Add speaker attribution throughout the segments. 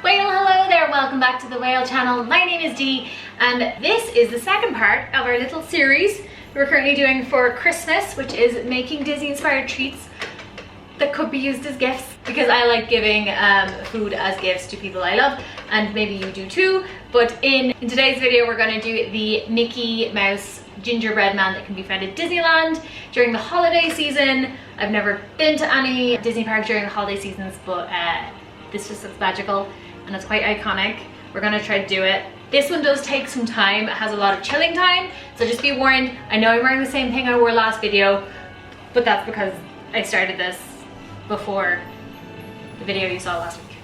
Speaker 1: Whale, hello there, welcome back to the Whale channel. My name is Dee and this is the second part of our little series we're currently doing for Christmas, which is making Disney inspired treats that could be used as gifts, because I like giving food as gifts to people I love, and maybe you do too. But in today's video we're going to do the Mickey Mouse gingerbread man that can be found at Disneyland during the holiday season. I've never been to any Disney park during the holiday seasons, but this just looks magical and it's quite iconic. We're gonna try to do it. This one does take some time. It has a lot of chilling time, so just be warned. I know I'm wearing the same thing I wore last video, but that's because I started this before the video you saw last week.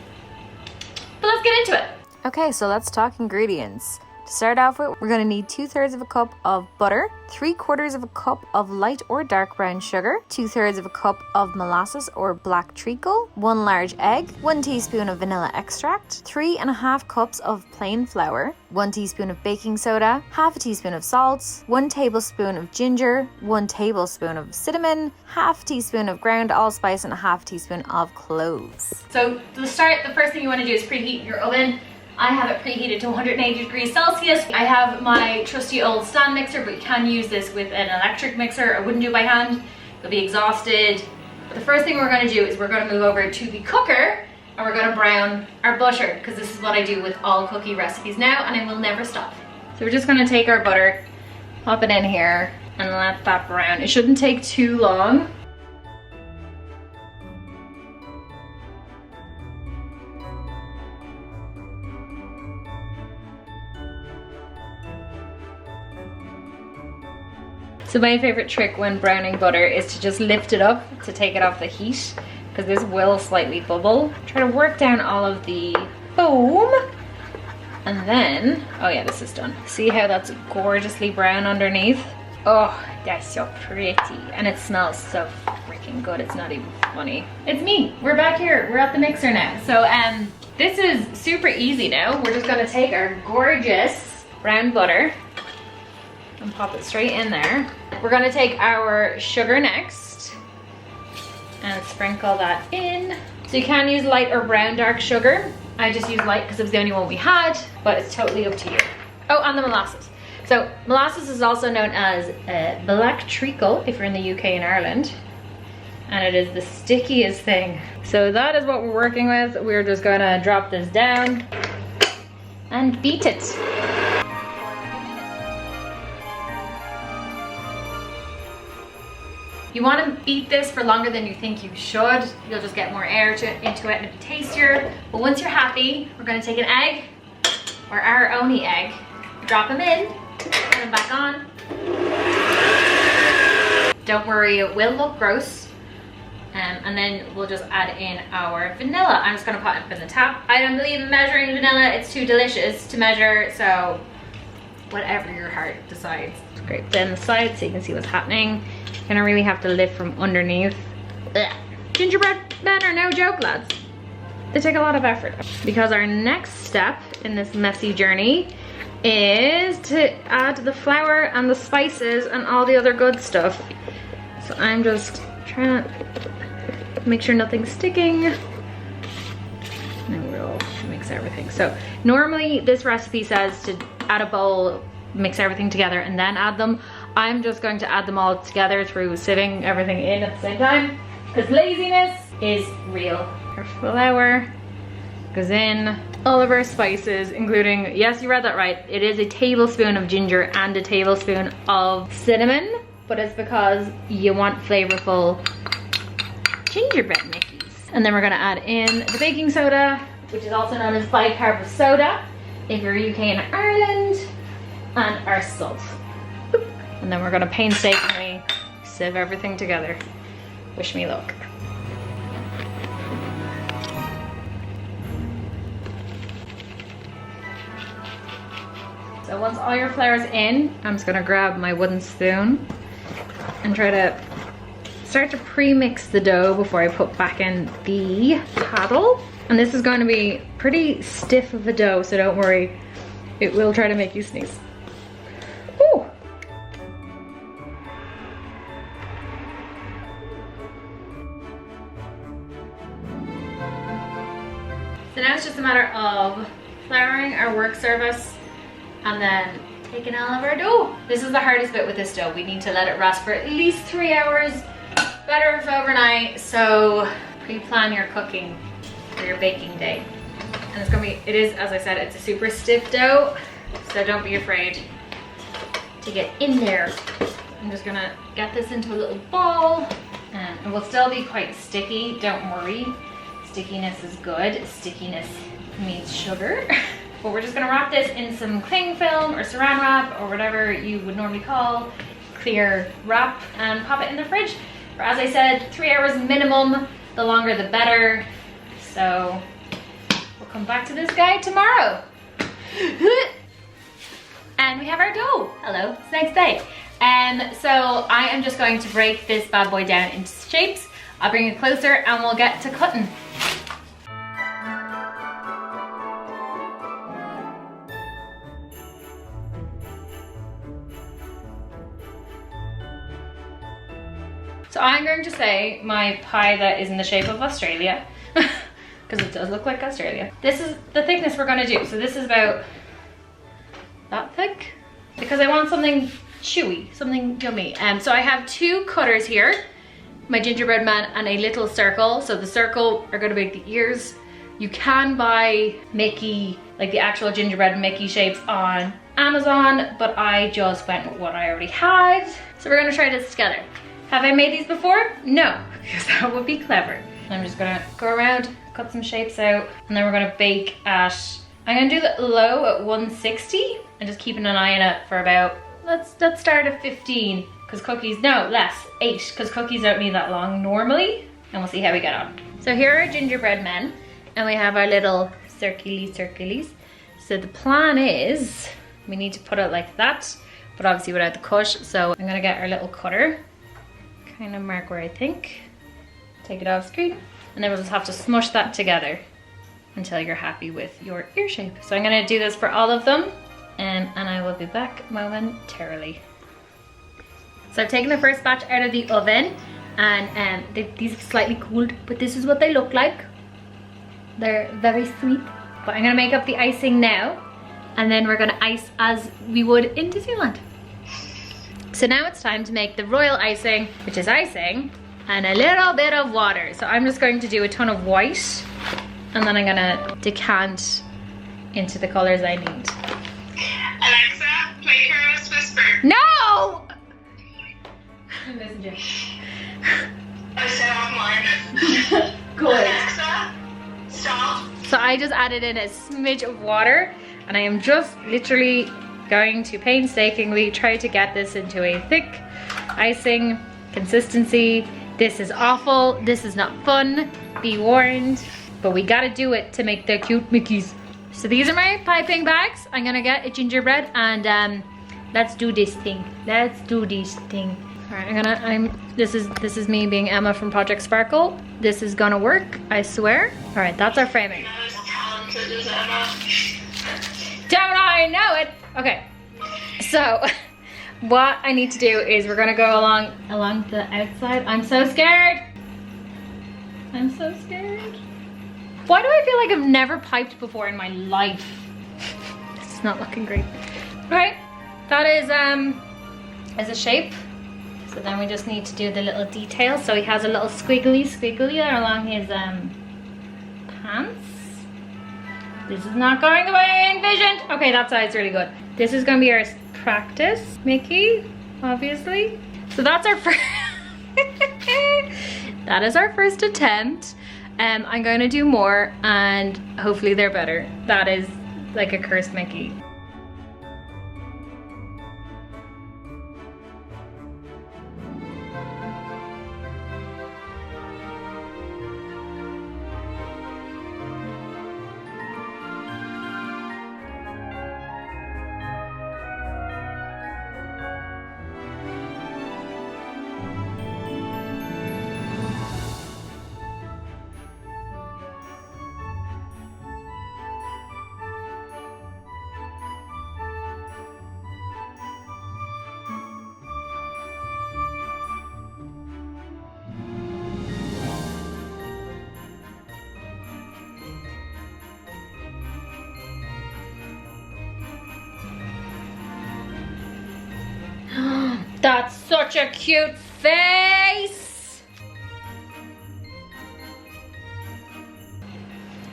Speaker 1: But let's get into it.
Speaker 2: Okay, so let's talk ingredients. To start off with, we're going to need 2/3 of a cup of butter, 3/4 of a cup of light or dark brown sugar, 2/3 of a cup of molasses or black treacle, 1 large egg, 1 teaspoon of vanilla extract, 3.5 cups of plain flour, 1 teaspoon of baking soda, half a teaspoon of salt, 1 tablespoon of ginger, 1 tablespoon of cinnamon, half a teaspoon of ground allspice, and a half teaspoon of cloves.
Speaker 1: So to start, the first thing you want to do is preheat your oven. I have it preheated to 180 degrees Celsius. I have my trusty old stand mixer, but you can use this with an electric mixer. I wouldn't do it by hand, you'll be exhausted. But the first thing we're gonna do is we're gonna move over to the cooker and we're gonna brown our butter, because this is what I do with all cookie recipes now and I will never stop. So we're just gonna take our butter, pop it in here and let that brown. It shouldn't take too long. So my favorite trick when browning butter is to just lift it up to take it off the heat, because this will slightly bubble. Try to work down all of the foam, and then, oh yeah, this is done. See how that's gorgeously brown underneath? Oh, that's so pretty, and it smells so freaking good, it's not even funny. It's me, we're back here, we're at the mixer now. So this is super easy now. We're just gonna take our gorgeous brown butter and pop it straight in there. We're gonna take our sugar next and sprinkle that in. So you can use light or brown dark sugar. I just use light because it was the only one we had, but it's totally up to you. Oh, and the molasses. So molasses is also known as black treacle if you're in the UK and Ireland, and it is the stickiest thing. So that is what we're working with. We're just gonna drop this down and beat it. You want to beat this for longer than you think you should. You'll just get more air into it and it'll be tastier. But once you're happy, we're going to take an egg, or our only egg, drop them in, put them back on. Don't worry, it will look gross. And then we'll just add in our vanilla. I'm just going to put it in the tap. I don't believe in measuring vanilla. It's too delicious to measure, so whatever your heart decides. Scrape down the side so you can see what's happening. Gonna really have to lift from underneath. Ugh. Gingerbread men are no joke, lads. They take a lot of effort. Because our next step in this messy journey is to add the flour and the spices and all the other good stuff. So I'm just trying to make sure nothing's sticking. And we'll mix everything. So normally this recipe says to add a bowl, mix everything together and then add them. I'm just going to add them all together through sieving everything in at the same time, because laziness is real. Our flour goes in, all of our spices, including, yes, you read that right, it is a tablespoon of ginger and a tablespoon of cinnamon, but it's because you want flavorful gingerbread Mickeys. And then we're gonna add in the baking soda, which is also known as bicarb soda if you're UK and Ireland, and our salt. And then we're gonna painstakingly sieve everything together. Wish me luck. So once all your flour's in, I'm just gonna grab my wooden spoon and try to start to pre-mix the dough before I put back in the paddle. And this is going to be pretty stiff of a dough, so don't worry, it will try to make you sneeze. Ooh. So now it's just a matter of flouring our work surface and then taking all of our dough. This is the hardest bit with this dough. We need to let it rest for at least 3 hours, better if overnight. So pre-plan your cooking for your baking day. And it's gonna be, it is, as I said, it's a super stiff dough, so don't be afraid to get in there. I'm just gonna get this into a little ball, and it will still be quite sticky, don't worry. Stickiness is good. Stickiness means sugar. But we're just gonna wrap this in some cling film or saran wrap or whatever you would normally call clear wrap and pop it in the fridge for, as I said, 3 hours minimum. The longer the better. So we'll come back to this guy tomorrow. And we have our dough. Hello, it's the next day. So I am just going to break this bad boy down into shapes. I'll bring it closer and we'll get to cutting. So I'm going to say my pie that is in the shape of Australia, because it does look like Australia. This is the thickness we're gonna do. So this is about that thick, because I want something chewy, something yummy. So I have 2 cutters here, my gingerbread man and a little circle. So the circle are gonna make the ears. You can buy Mickey, like the actual gingerbread Mickey shapes on Amazon, but I just went with what I already had. So we're gonna try this together. Have I made these before? No, because that would be clever. I'm just gonna go around, cut some shapes out, and then we're gonna bake at, I'm gonna do the low at 160 and just keeping an eye on it for about, let's start at 15, because cookies, no, less, 8, because cookies don't need that long normally, and we'll see how we get on. So here are gingerbread men, and we have our little circly. So the plan is, we need to put it like that, but obviously without the cut. So I'm gonna get our little cutter, kind of mark where I think, take it off screen, and then we'll just have to smush that together until you're happy with your ear shape. So I'm gonna do this for all of them, and I will be back momentarily. So I've taken the first batch out of the oven, and these have slightly cooled, but this is what they look like. They're very sweet. But I'm gonna make up the icing now, and then we're gonna ice as we would in Disneyland. So now it's time to make the royal icing, which is icing and a little bit of water. So I'm just going to do a ton of white, and then I'm gonna decant into the colors I need.
Speaker 3: Alexa, play Careless Whisper.
Speaker 1: No! Listen to it.
Speaker 3: I said offline.
Speaker 1: Good.
Speaker 3: Alexa, stop.
Speaker 1: So I just added in a smidge of water, and I am just literally going to painstakingly try to get this into a thick icing consistency. This is awful. This is not fun. Be warned. But we gotta do it to make the cute Mickeys. So these are my piping bags. I'm gonna get a gingerbread, and let's do this thing. Let's do this thing. All right, this is me being Emma from Project Sparkle. This is gonna work, I swear. All right, that's our framing.
Speaker 3: Not as talented as Emma.
Speaker 1: Don't I know it? Okay, so what I need to do is we're gonna go along the outside. I'm so scared. I'm so scared. Why do I feel like I've never piped before in my life? This is not looking great. All right, that is a shape. So then we just need to do the little details. So he has a little squiggly there along his pants. This is not going the way I envisioned. Okay, that side's really good. This is gonna be our practice Mickey, obviously. So that's our first, that is our first attempt. I'm going to do more, and hopefully they're better. That is like a cursed Mickey. That's such a cute face.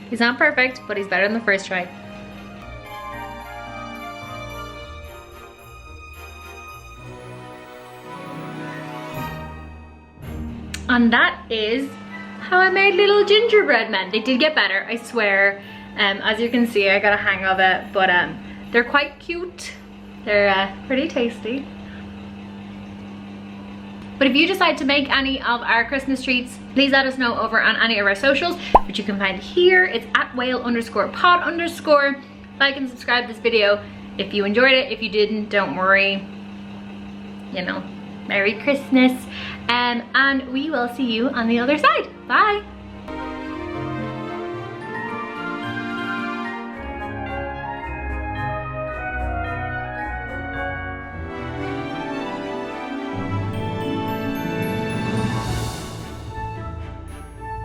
Speaker 1: He's not perfect, but he's better than the first try. And that is how I made little gingerbread men. They did get better, I swear. As you can see, I got a hang of it, but they're quite cute. They're pretty tasty. But if you decide to make any of our Christmas treats, please let us know over on any of our socials, which you can find here. It's at whale_pod_. Like and subscribe this video if you enjoyed it. If you didn't, don't worry. You know, Merry Christmas. And we will see you on the other side. Bye.